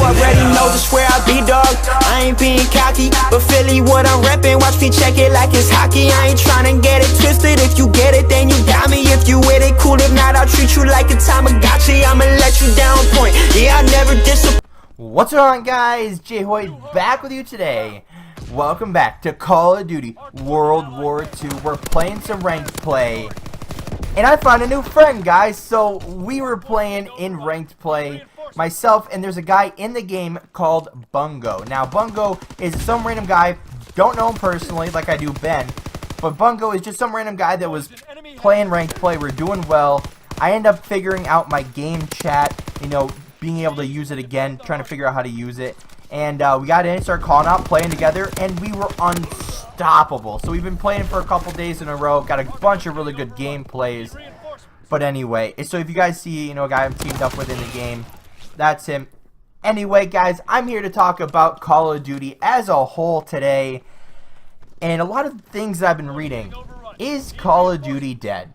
already know just where I be, dog. I ain't being cocky, but Philly what I'm reppin'. Watch me check it like it's hockey. I ain't tryna get it twisted. If you get it, then you got me. If you with it, cool. If not, I'll treat you like a Tamagotchi. I'ma let you down point. Yeah, I never disappoint. What's going on, guys? JHoyt back with you today. Welcome back to Call of Duty World War II. We're playing some ranked play. And I found a new friend, guys. So we were playing in ranked play, myself, and there's a guy in the game called Bungo. Now, Bungo is some random guy. Don't know him personally like I do Ben. But Bungo is just some random guy that was playing ranked play. We're doing well. I end up figuring out my game chat, you know, being able to use it again, trying to figure out how to use it. And we got in, started calling out, playing together, and we were unstoppable. So we've been playing for a couple days in a row, got a bunch of really good gameplays. But anyway, so if you guys see, you know, a guy I'm teamed up with in the game, that's him. Anyway, guys, I'm here to talk about Call of Duty as a whole today. And a lot of things that I've been reading. Is Call of Duty dead?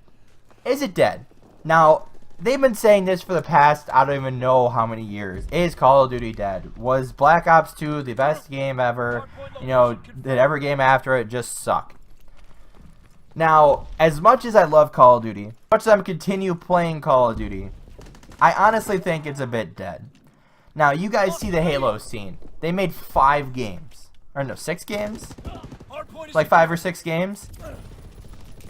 Is it dead? Now, they've been saying this for the past, I don't even know how many years. Is Call of Duty dead? Was Black Ops 2 the best game ever? You know, did every game after it just suck? Now, as much as I love Call of Duty, as much as I'm continue playing Call of Duty, I honestly think it's a bit dead. Now, you guys see the Halo scene. They made 5 games. Or no, 6 games? Like 5 or 6 games?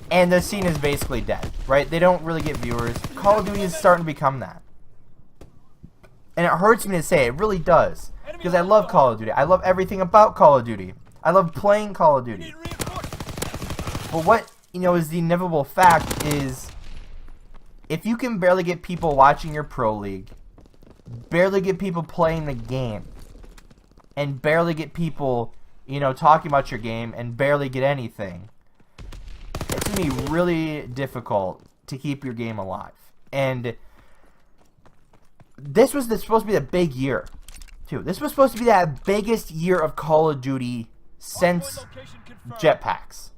And the scene is basically dead, right? They don't really get viewers. Call of Duty is starting to become that. And it hurts me to say, it really does. Because I love Call of Duty. I love everything about Call of Duty. I love playing Call of Duty. But what, you know, is the inevitable fact is, if you can barely get people watching your pro league, barely get people playing the game, and barely get people, you know, talking about your game, and barely get anything, it's going to be really difficult to keep your game alive. And this was supposed to be the big year, too. This was supposed to be that biggest year of Call of Duty since jetpacks.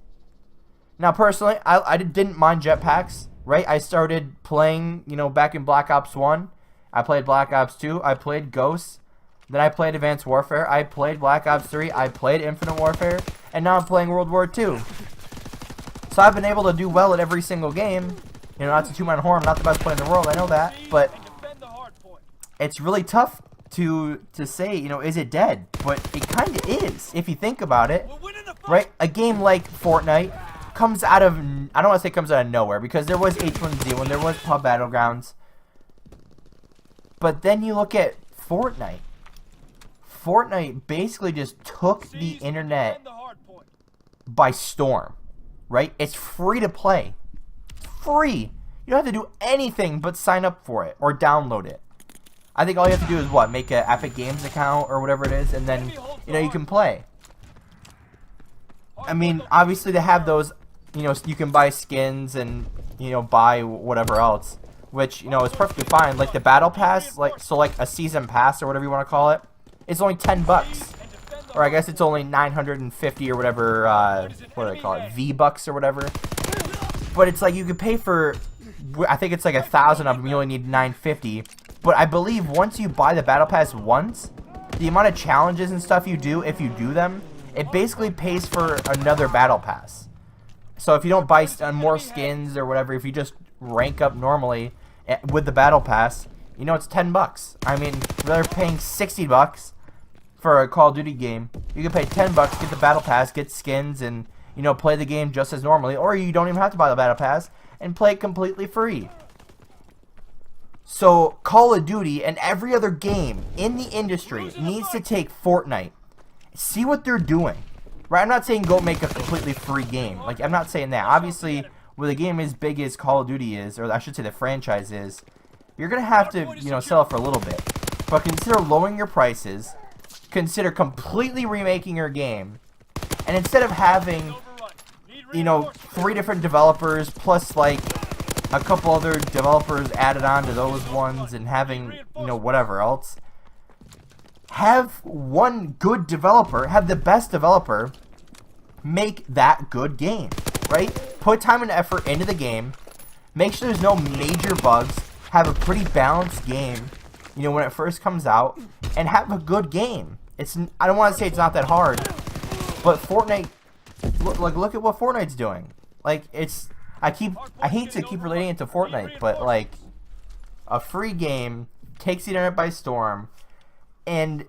Now, personally, I didn't mind jetpacks, right? I started playing, you know, back in Black Ops 1. I played Black Ops 2. I played Ghosts. Then I played Advanced Warfare. I played Black Ops 3. I played Infinite Warfare. And now I'm playing World War II. So I've been able to do well at every single game. You know, not to toot my own horn, I'm not the best player in the world, I know that. But it's really tough to say, you know, is it dead? But it kind of is, if you think about it. Right? A game like Fortnite comes out of, I don't want to say comes out of nowhere, because there was H1Z1, there was Pub Battlegrounds. But then you look at Fortnite. Fortnite basically just took the internet by storm. Right? It's free to play. Free. You don't have to do anything but sign up for it or download it. I think all you have to do is what? Make an Epic Games account or whatever it is, and then, you know, you can play. I mean, obviously they have those, you know, you can buy skins and, you know, buy whatever else, which, you know, is perfectly fine. Like the Battle Pass, like a season pass or whatever you want to call it, it's only $10. Or I guess it's only 950 or whatever, what do they call it, V-Bucks or whatever. But it's like you could pay for, I think it's like 1,000 of them, you only need 950. But I believe once you buy the Battle Pass once, the amount of challenges and stuff you do, if you do them, it basically pays for another Battle Pass. So if you don't buy more skins or whatever, if you just rank up normally with the Battle Pass, you know, it's $10. I mean, they're paying $60 for a Call of Duty game. You can pay $10, get the Battle Pass, get skins, and, you know, play the game just as normally. Or you don't even have to buy the Battle Pass and play it completely free. So Call of Duty and every other game in the industry needs to take Fortnite, see what they're doing. Right? I'm not saying go make a completely free game. Like, I'm not saying that. Obviously, with a game as big as Call of Duty is, or I should say the franchise is, you're gonna have to, you know, sell it for a little bit. But consider lowering your prices. Consider completely remaking your game, and instead of having, you know, 3 different developers plus like a couple other developers added on to those ones, and having, you know, whatever else, have one good developer, have the best developer make that good game, right? Put time and effort into the game, make sure there's no major bugs, have a pretty balanced game, you know, when it first comes out, and have a good game. I don't want to say it's not that hard, but Fortnite, look at what Fortnite's doing. Like, I hate to keep relating it to Fortnite, but like, a free game takes the internet by storm, and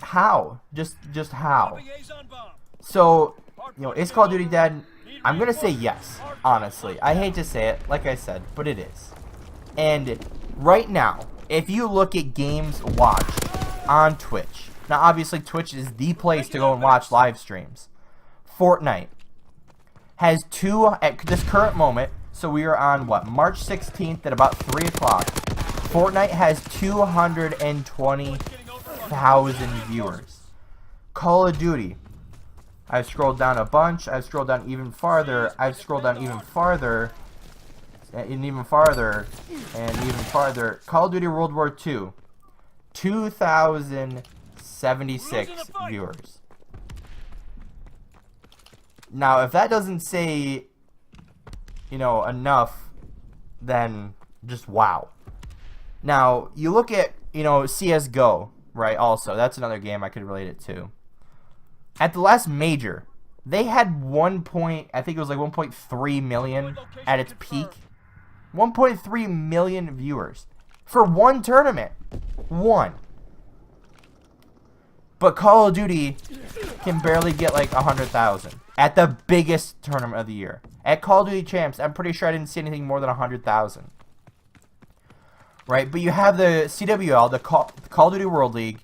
how? Just how? So, you know, is Call of Duty dead? I'm gonna say yes, honestly. I hate to say it, like I said, but it is. And right now, if you look at games watched on Twitch, now obviously Twitch is the place to go and watch live streams. Fortnite has at this current moment, so we are on what, March 16th at about 3 o'clock. Fortnite has 220,000 viewers. Call of Duty, I've scrolled down a bunch, I've scrolled down even farther, I've scrolled down even farther, and even farther, and even farther. Call of Duty World War II, 2,076 viewers. Now, if that doesn't say, you know, enough, then just wow. Now, you look at, you know, CSGO, right, also. That's another game I could relate it to. At the last major, they had I think it was like 1.3 million at its peak. 1.3 million viewers for one tournament. One. But Call of Duty can barely get like 100,000 at the biggest tournament of the year. At Call of Duty Champs, I'm pretty sure I didn't see anything more than 100,000. Right? But you have the CWL, the Call of Duty World League.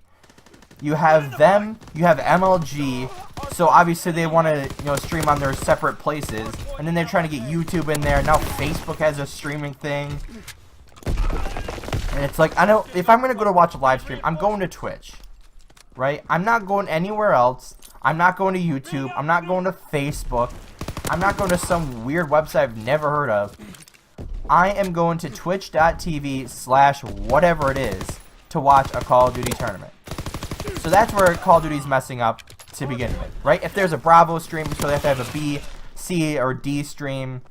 You have them, you have MLG, so obviously they want to, you know, stream on their separate places, and then they're trying to get YouTube in there. Now Facebook has a streaming thing, and it's like, I know, if I'm going to go to watch a live stream, I'm going to Twitch, right? I'm not going anywhere else. I'm not going to YouTube. I'm not going to Facebook. I'm not going to some weird website I've never heard of. I am going to twitch.tv/whatever it is to watch a Call of Duty tournament. So that's where Call of Duty's messing up to begin with, right? If there's a Bravo stream, so they have to have a B, C, or D stream,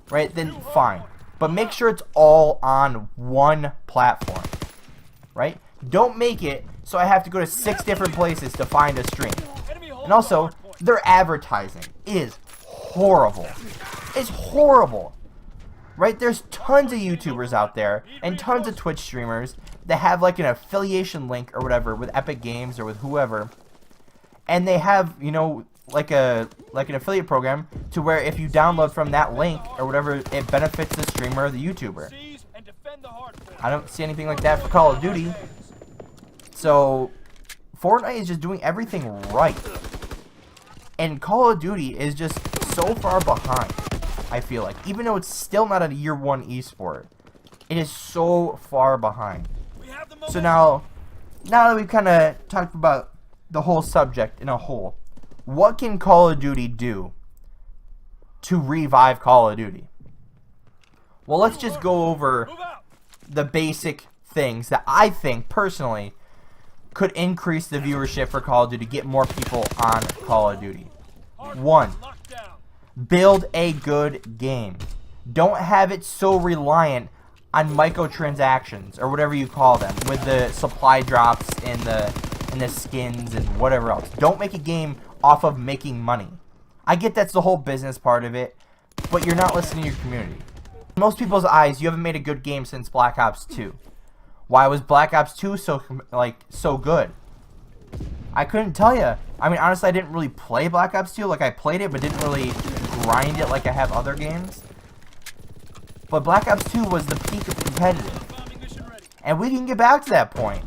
right? Then fine. But make sure it's all on one platform, right? Don't make it so I have to go to 6 different places to find a stream. And also, their advertising is horrible. It's horrible. Right? There's tons of YouTubers out there and tons of Twitch streamers that have like an affiliation link or whatever with Epic Games or with whoever, and they have, you know, like an affiliate program to where if you download from that link or whatever, it benefits the streamer or the YouTuber. I don't see anything like that for Call of Duty. So Fortnite is just doing everything right, and Call of Duty is just so far behind. I feel like, even though it's still not a year 1 esport, it is so far behind. So now that we've kind of talked about the whole subject in a whole, what can Call of Duty do to revive Call of Duty? Well, let's just go over the basic things that I think personally could increase the viewership for Call of Duty, get more people on Call of Duty. 1. Build a good game. Don't have it so reliant on microtransactions or whatever you call them, with the supply drops and the skins and whatever else. Don't make a game off of making money. I get that's the whole business part of it, but you're not listening to your community. In most people's eyes, you haven't made a good game since Black Ops 2. Why was Black Ops 2 so good? I couldn't tell you. I mean, honestly, I didn't really play Black Ops 2. Like, I played it, but didn't really grind it like I have other games. But Black Ops 2 was the peak of competitive. And we can get back to that point.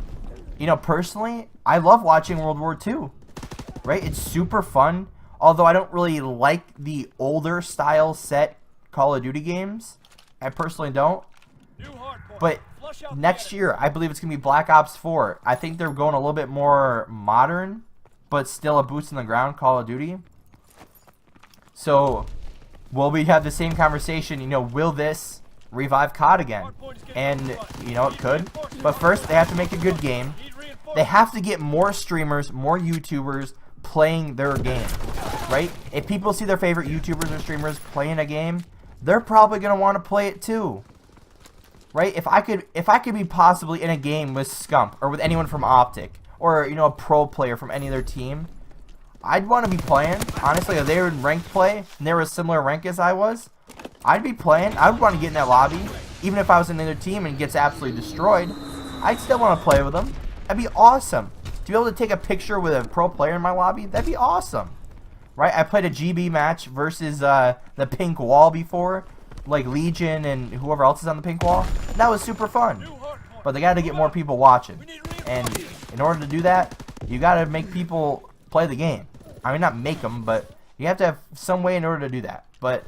You know, personally, I love watching World War II. Right? It's super fun. Although I don't really like the older style set Call of Duty games. I personally don't. But next year, I believe it's going to be Black Ops 4. I think they're going a little bit more modern, but still a boots on the ground Call of Duty. So, will we have the same conversation, you know, will this revive COD again? And, you know, it could. But first, they have to make a good game. They have to get more streamers, more YouTubers playing their game, right? If people see their favorite YouTubers or streamers playing a game, they're probably going to want to play it too. right? If I could be possibly in a game with Scump or with anyone from Optic, or you know, a pro player from any other team, I'd want to be playing. Honestly, if they were in ranked play and they were a similar rank as I was, I'd be playing. I would want to get in that lobby, even if I was in another team and gets absolutely destroyed. I'd still want to play with them. That'd be awesome. To be able to take a picture with a pro player in my lobby, that'd be awesome. Right? I played a GB match versus the pink wall before, like Legion and whoever else is on the pink wall. That was super fun. But they got to get more people watching. And in order to do that, you got to make people play the game. I mean, not make them, but you have to have some way in order to do that. But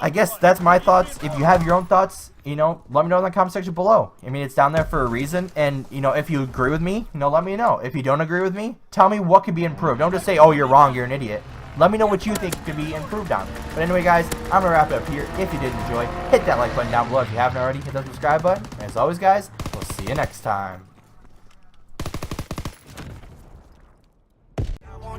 I guess that's my thoughts. If you have your own thoughts, you know, let me know in the comment section below. I mean, it's down there for a reason. And, you know, if you agree with me, you know, let me know. If you don't agree with me, tell me what could be improved. Don't just say, oh, you're wrong, you're an idiot. Let me know what you think could be improved on. But anyway, guys, I'm going to wrap it up here. If you did enjoy, hit that like button down below. If you haven't already, hit that subscribe button. And as always, guys, we'll see you next time.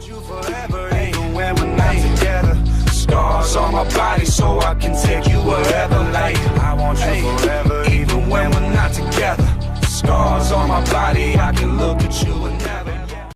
You forever, even when we're not together. Scars on my body so I can take you wherever. Like, I want you forever, even when we're not together. Scars on my body, I can look at you and never